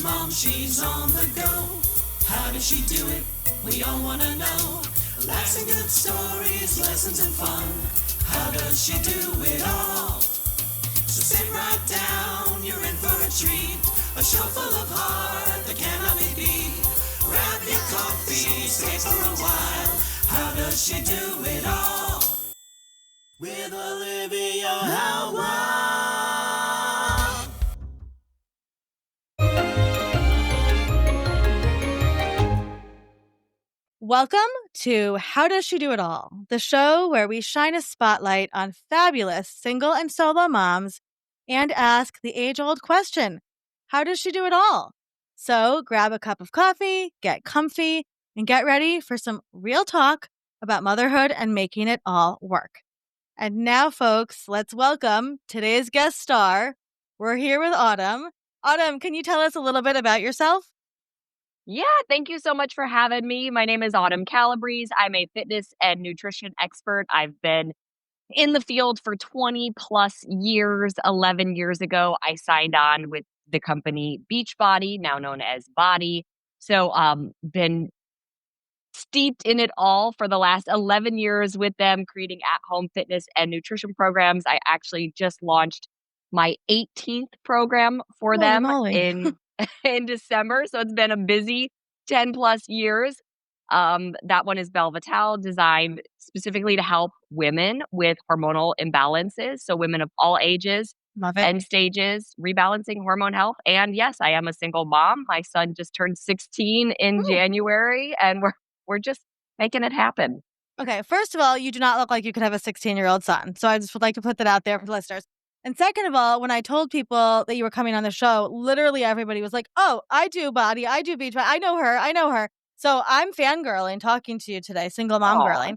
mom, she's on the go. How does she do it? We all wanna know. Laughs and good stories, lessons and fun. How does she do it all? So sit right down, you're in for a treat. A show full of heart that cannot be beat. Grab your coffee, stay for a while. How does she do it all? With Olivia Howard. Welcome to How Does She Do It All, the show where we shine a spotlight on fabulous single and solo moms and ask the age-old question, how does she do it all? So grab a cup of coffee, get comfy, and get ready for some real talk about motherhood and making it all work. And now, folks, let's welcome today's guest star. We're here with Autumn. Autumn, can you tell us a little bit about yourself? Yeah, thank you so much for having me. My name is Autumn Calabrese. I'm a fitness and nutrition expert. I've been in the field for 20 plus years. 11 years ago, I signed on with the company Beachbody, now known as Body. So, been steeped in it all for the last 11 years with them, creating at-home fitness and nutrition programs. I actually just launched my 18th program for Holy them moly. in December. So it's been a busy 10 plus years. That one is Belvital, designed specifically to help women with hormonal imbalances. So women of all ages Love it. and stages, rebalancing hormone health. And yes, I am a single mom. My son just turned 16 in Ooh. January, and we're just making it happen. Okay, first of all, you do not look like you could have a 16-year-old son. So I just would like to put that out there for the listeners. And second of all, when I told people that you were coming on the show, literally everybody was like, oh, I do Body, I do Beach, I know her. So I'm fangirling talking to you today, single mom Aw. girling.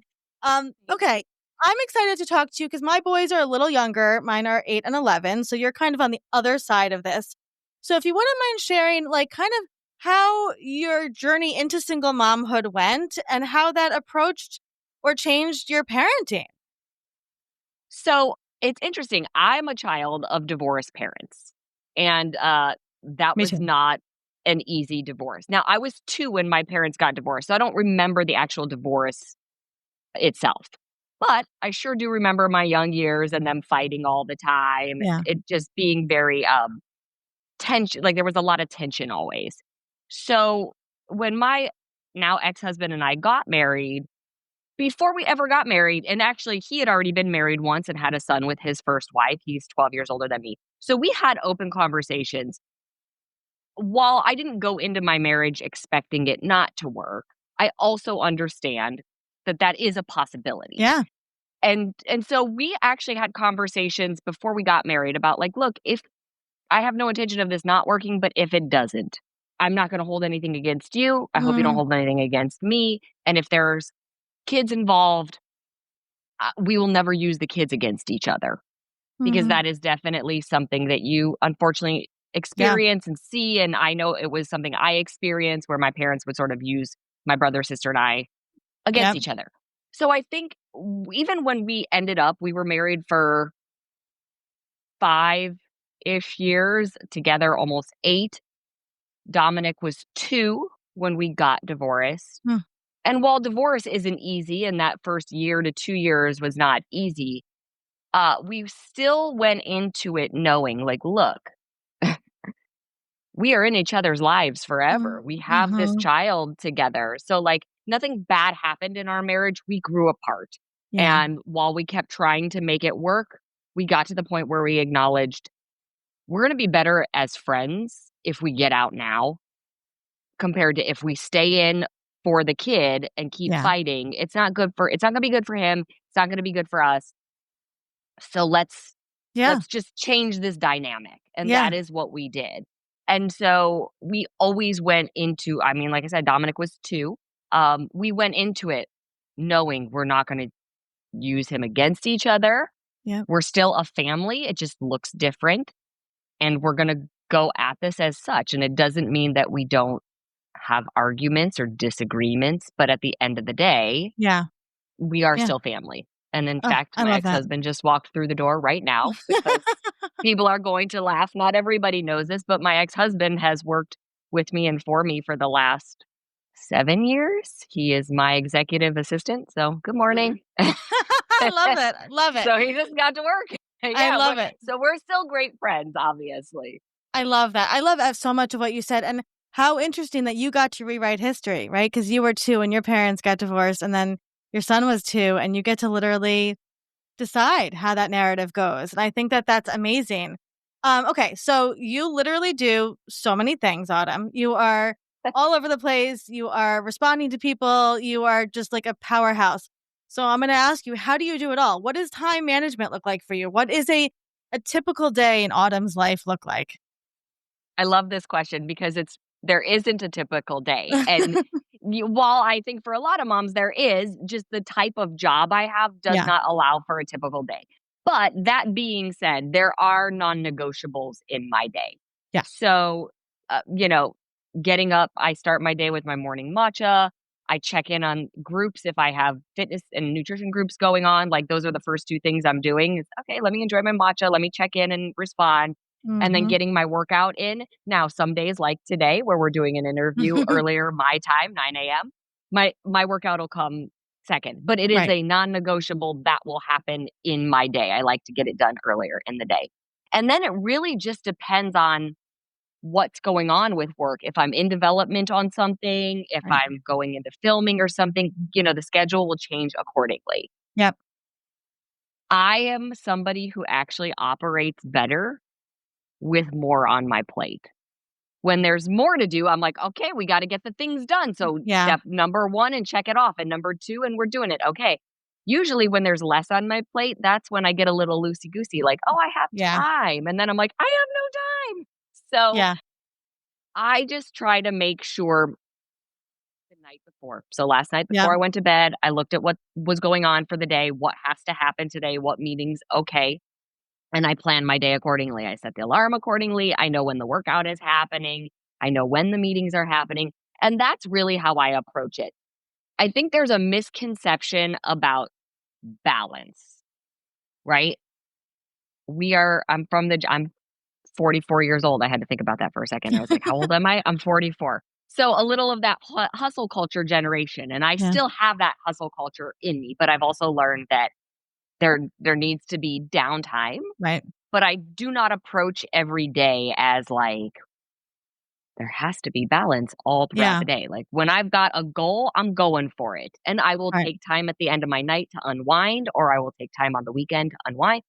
Okay, I'm excited to talk to you because my boys are a little younger. Mine are 8 and 11. So you're kind of on the other side of this. So if you wouldn't mind sharing, like, kind of how your journey into single momhood went and how that approached or changed your parenting. So it's interesting. I'm a child of divorced parents, and that Me was too. not an easy divorce. Now, I was 2 when my parents got divorced, so I don't remember the actual divorce itself. But I sure do remember my young years and them fighting all the time, Yeah. it just being very tension, like there was a lot of tension always. So when my now ex-husband and I got married, before we ever got married, and actually he had already been married once and had a son with his first wife. He's 12 years older than me. So we had open conversations. While I didn't go into my marriage expecting it not to work, I also understand that that is a possibility. Yeah. And so we actually had conversations before we got married about, like, look, if I have no intention of this not working, but if it doesn't, I'm not going to hold anything against you. I hope you don't hold anything against me. And if there's kids involved, we will never use the kids against each other, because that is definitely something that you unfortunately experience and see. And I know it was something I experienced where my parents would sort of use my brother, sister, and I against each other. So I think even when we ended up, we were married for 5-ish years, together almost 8. Dominic was 2 when we got divorced. And while divorce isn't easy, and that first year to 2 years was not easy, we still went into it knowing, like, look, we are in each other's lives forever. We have this child together. So, like, nothing bad happened in our marriage. We grew apart. Yeah. And while we kept trying to make it work, we got to the point where we acknowledged we're going to be better as friends if we get out now compared to if we stay in for the kid and keep fighting. It's not going to be good for him. It's not going to be good for us. So let's just change this dynamic. And that is what we did. And so we always went into, I mean, like I said, Dominic was 2. We went into it knowing we're not going to use him against each other. We're still a family. It just looks different. And we're going to go at this as such. And it doesn't mean that we don't have arguments or disagreements, but at the end of the day, we are still family. And in fact, my ex-husband just walked through the door right now because people are going to laugh. Not everybody knows this, but my ex-husband has worked with me and for me for the last 7 years. He is my executive assistant, so good morning. I love it. I love it. So he just got to work. I Yeah, love it. we're still great friends, obviously. I love that. I love so much of what you said, and how interesting that you got to rewrite history, right? Because you were 2 and your parents got divorced, and then your son was 2, and you get to literally decide how that narrative goes. And I think that that's amazing. Okay, so you literally do so many things, Autumn. You are all over the place. You are responding to people. You are just like a powerhouse. So I'm going to ask you, how do you do it all? What does time management look like for you? What is a typical day in Autumn's life look like? I love this question because there isn't a typical day. And while I think for a lot of moms there is, just the type of job I have does Yeah. not allow for a typical day. But that being said, there are non-negotiables in my day. Yeah. So, getting up, I start my day with my morning matcha. I check in on groups if I have fitness and nutrition groups going on. Like those are the first 2 things I'm doing. Is okay, let me enjoy my matcha, let me check in and respond, and then Mhm. getting my workout in. Now, some days like today where we're doing an interview earlier my time, 9 a.m., my workout will come second, but it is Right. a non-negotiable that will happen in my day. I like to get it done earlier in the day. And then it really just depends on what's going on with work. If I'm in development on something, if Right. I'm going into filming or something, the schedule will change accordingly. Yep. I am somebody who actually operates better with more on my plate. When there's more to do, I'm like, okay, we got to get the things done. So Yeah. step number 1 and check it off. And number 2, and we're doing it. Okay. Usually when there's less on my plate, that's when I get a little loosey goosey, like, oh, I have Yeah. time. And then I'm like, I have no time. So Yeah. I just try to make sure the night before. So last night Yep. before I went to bed, I looked at what was going on for the day, what has to happen today, what meetings, okay. And I plan my day accordingly. I set the alarm accordingly. I know when the workout is happening. I know when the meetings are happening. And that's really how I approach it. I think there's a misconception about balance, right? I'm 44 years old. I had to think about that for a second. I was like, how old am I? I'm 44. So a little of that hustle culture generation. And I Yeah. still have that hustle culture in me, but I've also learned that there needs to be downtime, Right. but I do not approach every day as like there has to be balance all throughout Yeah. the day. Like when I've got a goal, I'm going for it. And I will Right. take time at the end of my night to unwind, or I will take time on the weekend to unwind.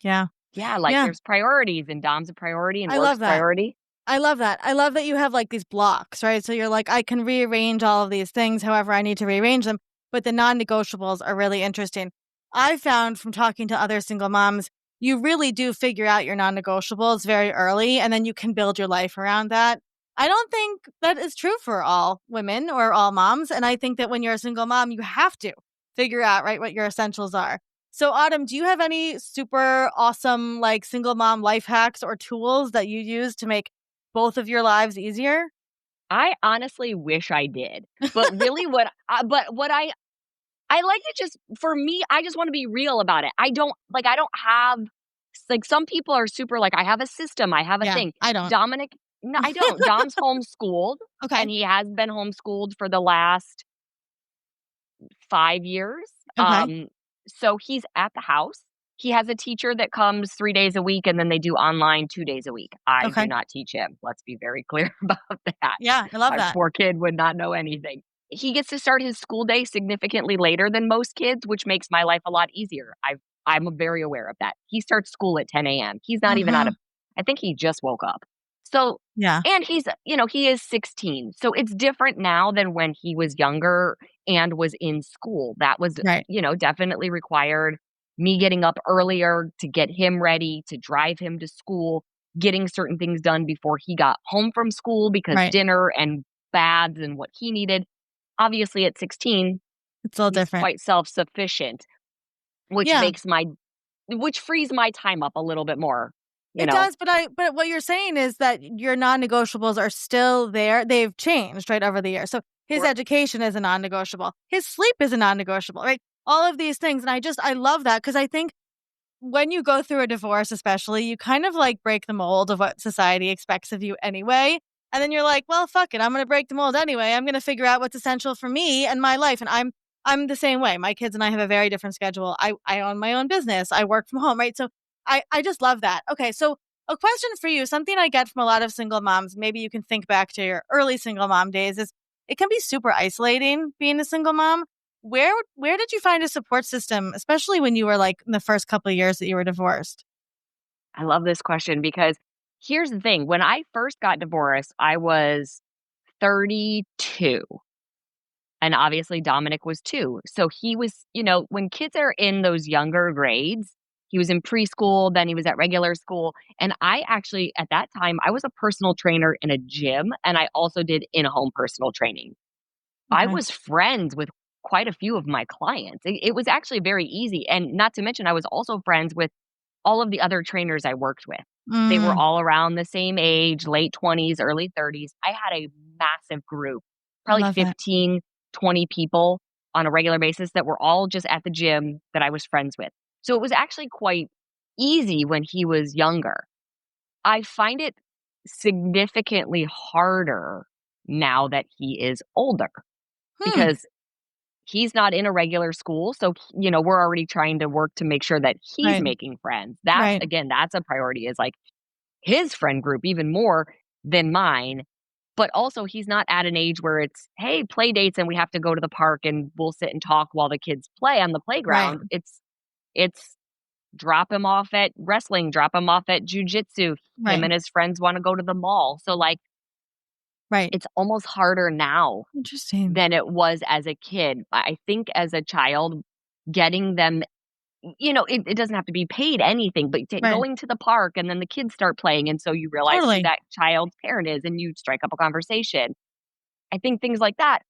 Yeah. Yeah, like Yeah. there's priorities, and Dom's a priority and I work's love that. priority. I love that. I love that you have like these blocks, right? So you're like, I can rearrange all of these things however I need to rearrange them, but the non negotiables are really interesting. I found from talking to other single moms, you really do figure out your non negotiables very early, and then you can build your life around that. I don't think that is true for all women or all moms. And I think that when you're a single mom, you have to figure out, right, what your essentials are. So, Autumn, do you have any super awesome, like single mom life hacks or tools that you use to make both of your lives easier? I honestly wish I did. But really what I like to just for me, I just wanna be real about it. I don't have like, some people are super like, "I have a system, I have a Yeah, thing." I don't. Dominic no, I don't. Dom's homeschooled, and Okay. he has been homeschooled for the last 5 years. Okay. So he's at the house. He has a teacher that comes 3 days a week, and then they do online 2 days a week. I do Okay. not teach him. Let's be very clear about that. Yeah, I love My that. poor kid would not know anything. He gets to start his school day significantly later than most kids, which makes my life a lot easier. I'm very aware of that. He starts school at 10 a.m. He's not even out Mhm. of I think he just woke up. So Yeah. and he is 16. So it's different now than when he was younger and was in school. That was, Right. definitely required me getting up earlier to get him ready, to drive him to school, getting certain things done before he got home from school because Right. dinner and baths and what he needed. Obviously, at 16, It's all he's different. quite self-sufficient, which Yeah. makes my which frees my time up a little bit more, you It know. does, but what you're saying is that your non-negotiables are still there. They've changed, right, over the years. So his We're education is a non-negotiable. His sleep is a non-negotiable, right? All of these things. And I love that because I think when you go through a divorce, especially, you kind of like break the mold of what society expects of you anyway. And then you're like, well, fuck it. I'm going to break the mold anyway. I'm going to figure out what's essential for me and my life. And I'm the same way. My kids and I have a very different schedule. I own my own business. I work from home, right? So I just love that. Okay. So a question for you, something I get from a lot of single moms, maybe you can think back to your early single mom days, is it can be super isolating being a single mom. Where did you find a support system, especially when you were like in the first couple of years that you were divorced? I love this question because here's the thing. When I first got divorced, I was 32. And obviously Dominic was 2. So he was, when kids are in those younger grades, he was in preschool, then he was at regular school. And I actually, at that time, I was a personal trainer in a gym and I also did in-home personal training. I Okay. was friends with quite a few of my clients. It was actually very easy. And not to mention, I was also friends with all of the other trainers I worked with. They were Mm, all around the same age, late 20s, early 30s. I had a massive group, I probably love that. 15, 20 people on a regular basis that were all just at the gym that I was friends with. So it was actually quite easy when he was younger. I find it significantly harder now that he is older Hmm. because he's not in a regular school. So, we're already trying to work to make sure that he's Right. making friends. That's, Right. again, that's a priority, is like his friend group even more than mine. But also, he's not at an age where it's, hey, play dates and we have to go to the park and we'll sit and talk while the kids play on the Right. playground. It's drop him off at wrestling, drop him off at jujitsu. Him Right. and his friends want to go to the mall. So, like, Right. it's almost harder now Interesting. than it was as a kid. I think as a child, getting them, it doesn't have to be paid anything, but Right. going to the park and then the kids start playing. And so you realize who Totally. that child's parent is and you strike up a conversation. I think things like that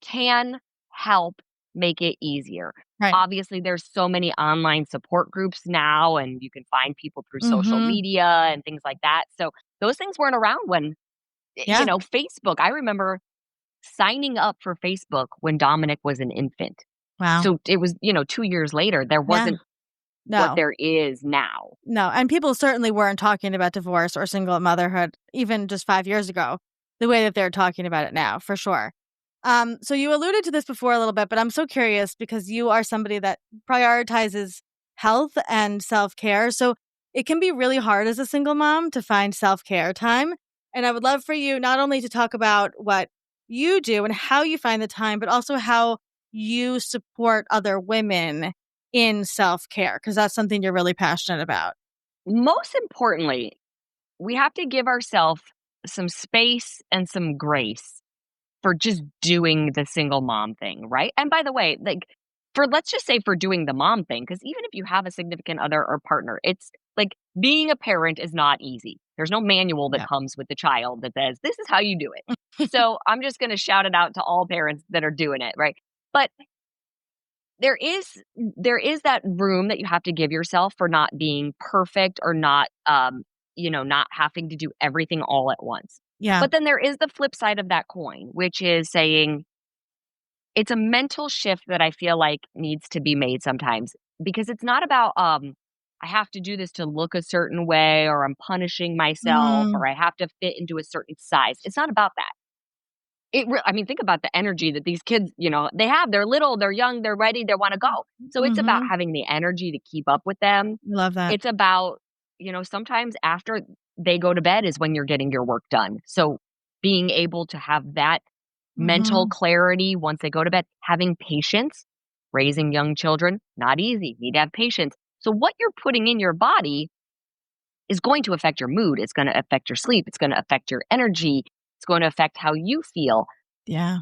can help make it easier. Right. Obviously, there's so many online support groups now, and you can find people through social Mhm. media and things like that. So those things weren't around when, Yeah. Facebook. I remember signing up for Facebook when Dominic was an infant. Wow. So it was, 2 years later, there Yeah. wasn't what No. there is now. No, and people certainly weren't talking about divorce or single motherhood even just 5 years ago, the way that they're talking about it now, for sure. So you alluded to this before a little bit, but I'm so curious because you are somebody that prioritizes health and self-care. So it can be really hard as a single mom to find self-care time. And I would love for you not only to talk about what you do and how you find the time, but also how you support other women in self-care, because that's something you're really passionate about. Most importantly, we have to give ourselves some space and some grace for just doing the single mom thing, right? And by the way, like, let's just say for doing the mom thing, because even if you have a significant other or partner, it's like being a parent is not easy. There's no manual that Yeah. comes with the child that says, this is how you do it. So I'm just going to shout it out to all parents that are doing it, right? But there is that room that you have to give yourself for not being perfect or not not having to do everything all at once. Yeah. But then there is the flip side of that coin, which is saying it's a mental shift that I feel like needs to be made sometimes, because it's not about I have to do this to look a certain way, or I'm punishing myself, Mm, or I have to fit into a certain size. It's not about that. I mean, think about the energy that these kids, they have. They're little, they're young, they're ready, they wanna go. So it's about mhm. having the energy to keep up with them. Love that. It's about, sometimes after they go to bed is when you're getting your work done. So being able to have that mental Mhm. clarity once they go to bed, having patience, raising young children, not easy. Need to have patience. So what you're putting in your body is going to affect your mood. It's going to affect your sleep. It's going to affect your energy. It's going to affect how you feel, Yeah.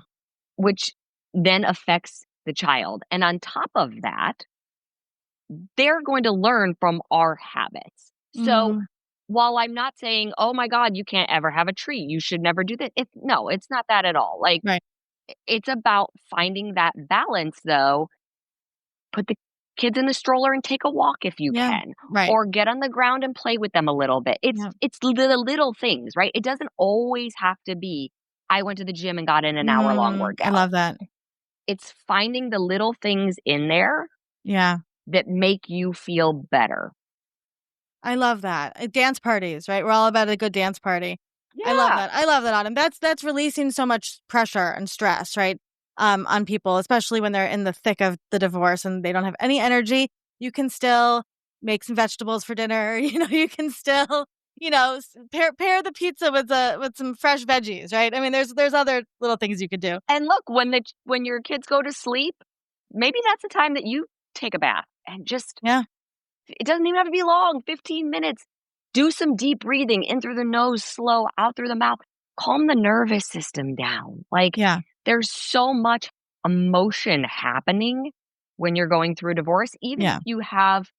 which then affects the child. And on top of that, they're going to learn from our habits. So Mhm. while I'm not saying, oh my God, you can't ever have a treat, you should never do that. No, it's not that at all. Like, Right. it's about finding that balance, though. Put the kids in the stroller and take a walk if you Yeah. can, Right. or get on the ground and play with them a little bit. It's Yeah. it's the little things, right? It doesn't always have to be, I went to the gym and got in an hour-long I workout. love that. It's finding the little things in there Yeah. that make you feel better. I love that. Dance parties, right? We're all about a good dance party. I love Yeah. that. I love that, Autumn. That's releasing so much pressure and stress, right? On people, especially when they're in the thick of the divorce and they don't have any energy. You can still make some vegetables for dinner. You can still, pair the pizza with some fresh veggies, right? I mean, there's other little things you could do. And look, when your kids go to sleep, maybe that's the time that you take a bath and just Yeah. it doesn't even have to be long, 15 minutes. Do some deep breathing in through the nose, slow, out through the mouth. Calm the nervous system down. Like, Yeah. there's so much emotion happening when you're going through a divorce, even if Yeah. you have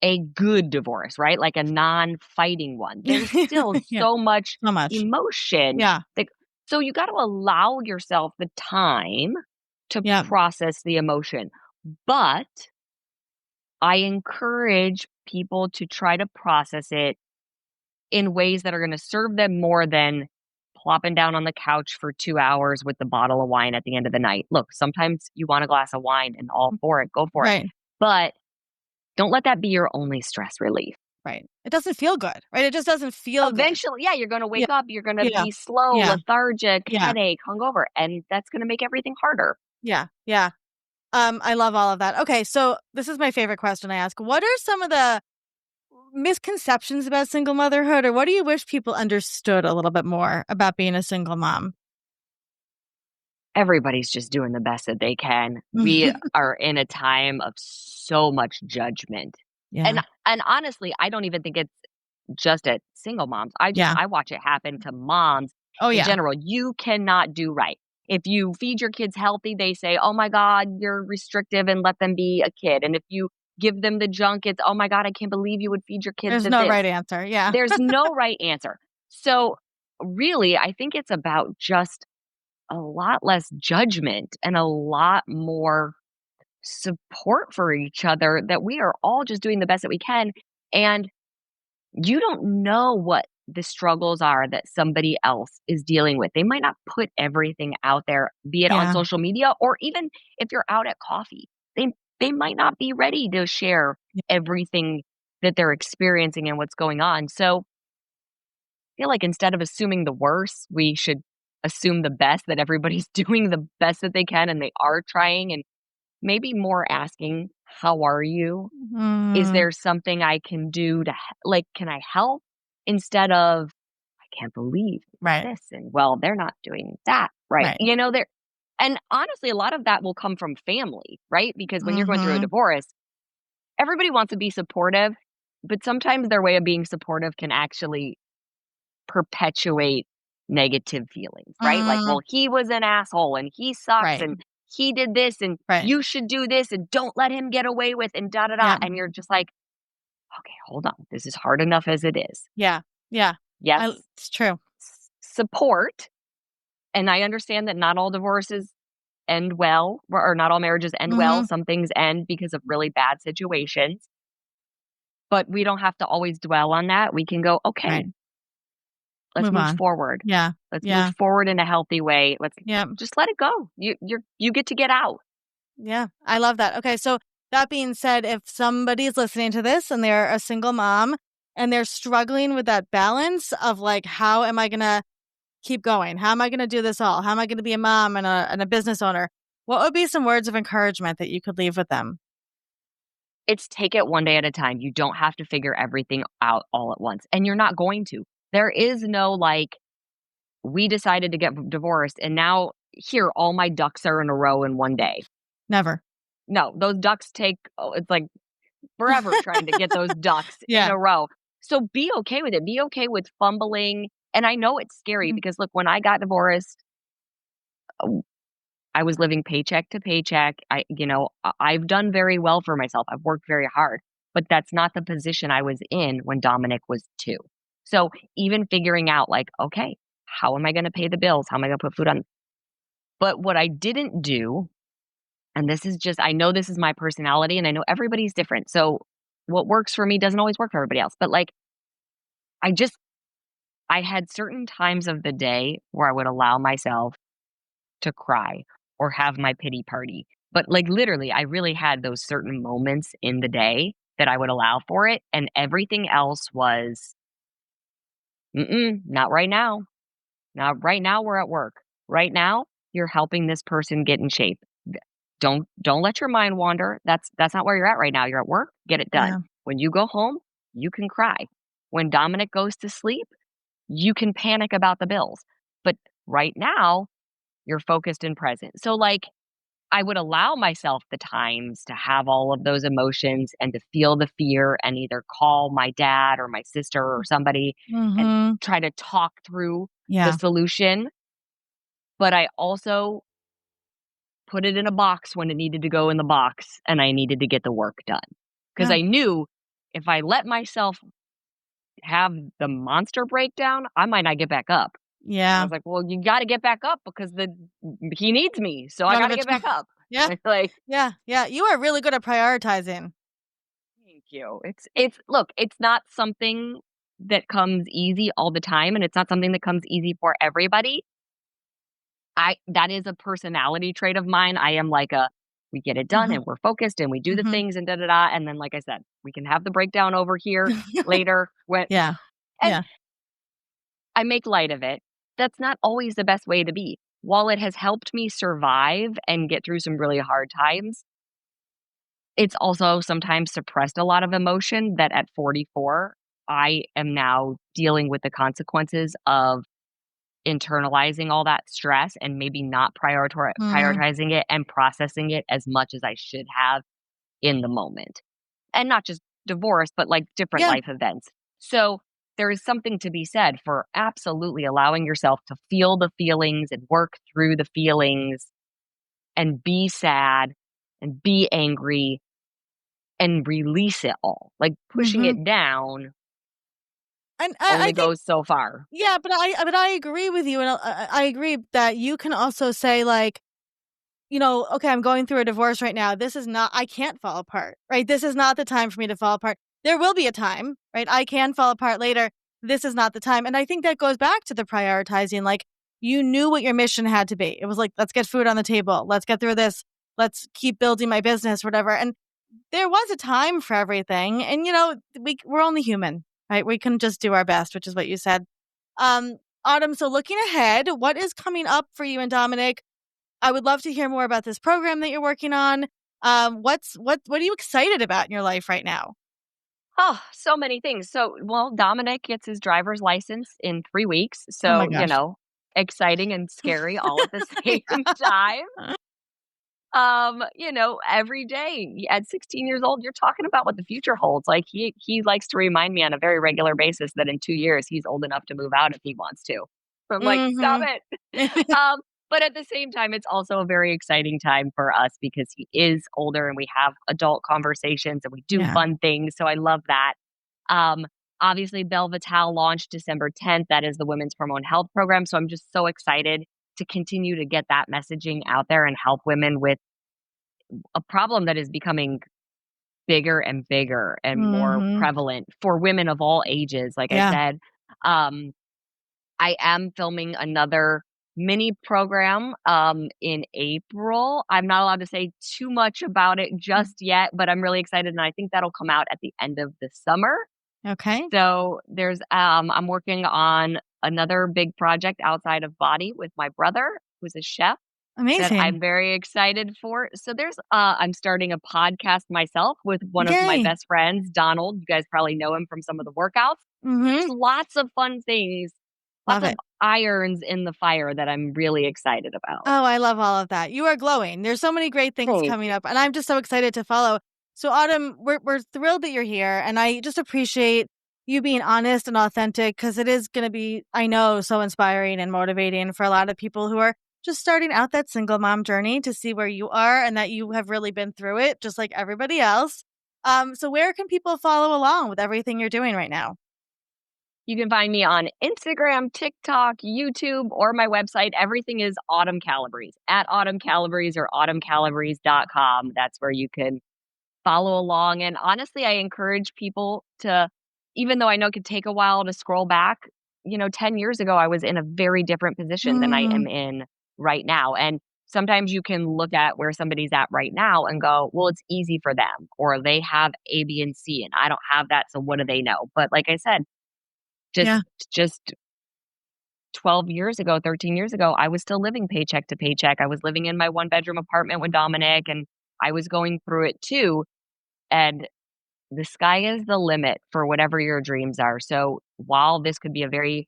a good divorce, right? Like a non-fighting one. There's still Yeah. so much So much. emotion. Yeah. So you got to allow yourself the time to Yeah. process the emotion. But I encourage people to try to process it in ways that are going to serve them more than plopping down on the couch for 2 hours with the bottle of wine at the end of the night. Look, sometimes you want a glass of wine and all for it, go for it. Right. But don't let that be your only stress relief. Right. It doesn't feel good, right? It just doesn't feel good. Eventually, yeah, you're going to Yeah. wake up, you're going to Yeah. be slow, Yeah. lethargic, Yeah. headache, hungover, and that's going to make everything harder. Yeah. Yeah. I love all of that. Okay, so this is my favorite question I ask. What are some of the misconceptions about single motherhood, or what do you wish people understood a little bit more about being a single mom? Everybody's just doing the best that they can. We are in a time of so much judgment. And Yeah. and honestly, I don't even think it's just at single moms. Yeah. I watch it happen to moms Oh, in yeah. general. You cannot do right. If you feed your kids healthy, they say, "Oh my god, you're restrictive and let them be a kid." And if you give them the junk, it's, "Oh my god, I can't believe you would feed your kids There's to no this." right answer. Yeah. There's no right answer. So, really, I think it's about just a lot less judgment and a lot more support for each other, that we are all just doing the best that we can. And you don't know what the struggles are that somebody else is dealing with. They might not put everything out there, be it on Yeah. social media or even if you're out at coffee. They might not be ready to share everything that they're experiencing and what's going on. So I feel like instead of assuming the worst, we should assume the best, that everybody's doing the best that they can and they are trying, and maybe more asking, "How are you? Is Mhm. there something I can do to like, can I help?" Instead of, "I can't believe Right. this," and, "Well, they're not doing that right." Right. There and honestly, a lot of that will come from family, right? Because when you're going through a Mhm. divorce, everybody wants to be supportive, but sometimes their way of being supportive can actually perpetuate negative feelings, right? Like, Mm. "Well, he was an asshole and he sucks Right. and he did this and Right. you should do this and don't let him get away with and da da da." Yeah. And you're just like, "Okay, hold on. This is hard enough as it is." Yeah. Yeah. Yes, It's true. support. And I understand that not all divorces end well, or not all marriages end well. Mhm. Some things end because of really bad situations, but we don't have to always dwell on that. We can go, "Okay, Right. let's Move move on. forward. Yeah. Let's move Yeah. forward in a healthy way. Let's Yeah. just let it go. You get to get out." Yeah. I love that. Okay, so that being said, if somebody's listening to this and they're a single mom and they're struggling with that balance of like, how am I gonna keep going? How am I gonna do this all? How am I gonna be a mom and a business owner? What would be some words of encouragement that you could leave with them? It's take it one day at a time. You don't have to figure everything out all at once, and you're not going to. There is no like, we decided to get divorced and now here all my ducks are in a row in one day. Never. No, those ducks take, it's like forever trying to get those ducks in Yeah. a row. So be okay with it. Be okay with fumbling. And I know it's scary Mhm. because look, when I got divorced, I was living paycheck to paycheck. I've done very well for myself. I've worked very hard, but that's not the position I was in when Dominic was 2. So even figuring out like, okay, how am I going to pay the bills? How am I going to put food on? But what I didn't do, and this is just, I know this is my personality and I know everybody's different. So what works for me doesn't always work for everybody else. But like, I just, I had certain times of the day where I would allow myself to cry or have my pity party. But like literally, I really had those certain moments in the day that I would allow for it. And everything else was, mm-mm, not right now. Now, right now we're at work. Right now, you're helping this person get in shape. Don't let your mind wander. That's not where you're at right now. You're at work, get it done. Yeah. When you go home, you can cry. When Dominic goes to sleep, you can panic about the bills. But right now, you're focused and present. So like I would allow myself the times to have all of those emotions and to feel the fear and either call my dad or my sister or somebody and Mhm. try to talk through the Yeah. solution. But I also put it in a box when it needed to go in the box and I needed to get the work done. Because Yeah. I knew if I let myself have the monster breakdown, I might not get back up. And I Yeah. was like, well, you got to get back up because he needs me. So I Gotta got to bet get back up. Yeah. Like, Yeah. Yeah. You are really good at prioritizing. thank you. It's look, it's not something that comes easy all the time and it's not something that comes easy for everybody. I that is a personality trait of mine. I am like a we get it done Mhm. and we're focused and we do the Mhm. things and da da da and then like I said, we can have the breakdown over here later when Yeah. and Yeah. I make light of it. That's not always the best way to be. While it has helped me survive and get through some really hard times, it's also sometimes suppressed a lot of emotion that at 44, I am now dealing with the consequences of internalizing all that stress and maybe not Mhm. prioritizing it and processing it as much as I should have in the moment. And not just divorce, but like different Yeah. life events. So there is something to be said for absolutely allowing yourself to feel the feelings and work through the feelings and be sad and be angry and release it all. Like, pushing Mhm. it down And I only think goes so far. yeah, but I agree with you, and I agree that you can also say, like, "Okay, I'm going through a divorce right now. This is not I can't fall apart, right? This is not the time for me to fall apart. There will be a time, right? I can fall apart later. This is not the time." And I think that goes back to the prioritizing, like, you knew what your mission had to be. It was like, "Let's get food on the table. Let's get through this. Let's keep building my business," whatever, and there was a time for everything, and, we're only human, right? We can just do our best, which is what you said. Um, Autumn, so looking ahead, what is coming up for you and Dominic? I would love to hear more about this program that you're working on. What are you excited about in your life right now? Oh, so many things. So, well, Dominic gets his driver's license in 3 weeks. Oh my So, gosh. exciting and scary all at the same time. Every day at 16 years old, you're talking about what the future holds. Like he likes to remind me on a very regular basis that in 2 years he's old enough to move out if he wants to. I'm like, stop Mhm. it. But at the same time, it's also a very exciting time for us because he is older and we have adult conversations and we do Yeah. fun things. So I love that. Um, Obviously, Belle Vital launched December 10th. That is the Women's Hormone Health Program. So I'm just so excited to continue to get that messaging out there and help women with a problem that is becoming bigger and bigger and more Mhm. prevalent for women of all ages. Like I Yeah. said, um, I am filming another mini program in April. I'm not allowed to say too much about it just yet, but I'm really excited and I think that'll come out at the end of the summer. Okay. So I'm working on another big project outside of body with my brother, who's a chef that Amazing. I'm very excited for. So I'm starting a podcast myself with one of my Yay. best friends, Donald. You guys probably know him from some of the workouts. There's Mhm. lots of fun things, lots Love of it. irons in the fire that I'm really excited about. Oh, I love all of that. You are glowing. There's so many great things Thank coming you. up, and I'm just so excited to follow. So, Autumn, we're thrilled that you're here, and I just appreciate you being honest and authentic because it is going to be, I know, so inspiring and motivating for a lot of people who are just starting out that single mom journey to see where you are and that you have really been through it, just like everybody else. So where can people follow along with everything you're doing right now? You can find me on Instagram, TikTok, YouTube, or my website. Everything is Autumn Calabrese at Autumn Calabrese or autumncalabrese.com. That's where you can follow along. And honestly, I encourage people to, even though I know it could take a while to scroll back, 10 years ago, I was in a very different position than I am Mm, in right now. And sometimes you can look at where somebody's at right now and go, well, it's easy for them, or they have A, B, and C, and I don't have that. So what do they know? But like I said, just yeah. just 12 years ago, 13 years ago, I was still living paycheck to paycheck. I was living in my one-bedroom apartment with Dominic, and I was going through it too. And the sky is the limit for whatever your dreams are. So while this could be a very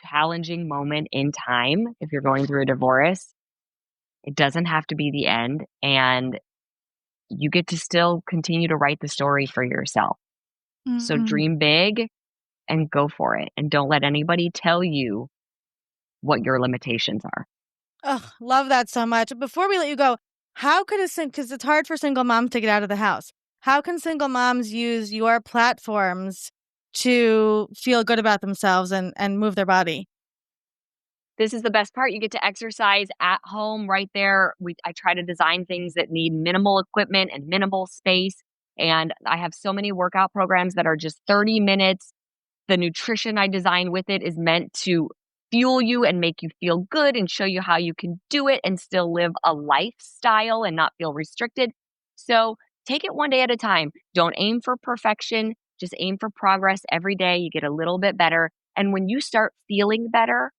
challenging moment in time, if you're going through a divorce, it doesn't have to be the end. And you get to still continue to write the story for yourself. So Mm-hmm. dream big and go for it. And don't let anybody tell you what your limitations are. Oh, love that so much. Before we let you go, how could because it's hard for single moms to get out of the house. How can single moms use your platforms to feel good about themselves and move their body? This is the best part. You get to exercise at home right there. I try to design things that need minimal equipment and minimal space. And I have so many workout programs that are just 30 minutes. The nutrition I design with it is meant to fuel you and make you feel good and show you how you can do it and still live a lifestyle and not feel restricted. So take it one day at a time. Don't aim for perfection. Just aim for progress every day. You get a little bit better. And when you start feeling better,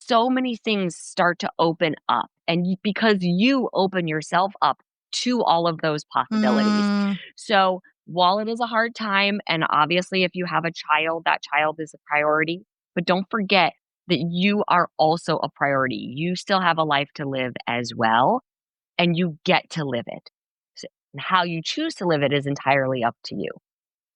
so many things start to open up. And because you open yourself up to all of those possibilities. Mm, So while it is a hard time, and obviously if you have a child, that child is a priority, but don't forget that you are also a priority. You still have a life to live as well, and you get to live it. And how you choose to live it is entirely up to you.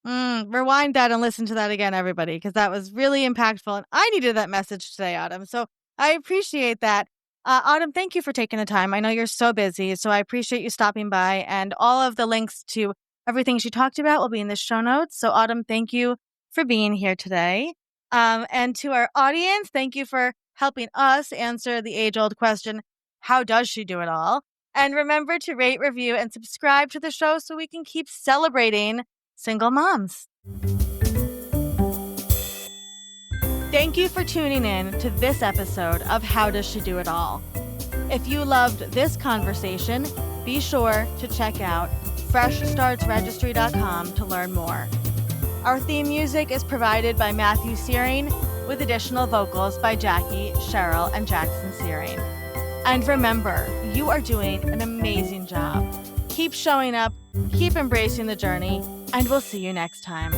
rewind that and listen to that again, everybody, because that was really impactful. And I needed that message today, Autumn. So I appreciate that. Autumn, thank you for taking the time. I know you're so busy, so I appreciate you stopping by. And all of the links to everything she talked about will be in the show notes. So, Autumn, thank you for being here today. And to our audience, thank you for helping us answer the age old question, how does she do it all? And remember to rate, review, and subscribe to the show so we can keep celebrating single moms. Thank you for tuning in to this episode of How Does She Do It All? If you loved this conversation, be sure to check out freshstartsregistry.com to learn more. Our theme music is provided by Matthew Searing, with additional vocals by Jackie, Cheryl, and Jackson Searing. And remember, you are doing an amazing job. Keep showing up, keep embracing the journey, and we'll see you next time.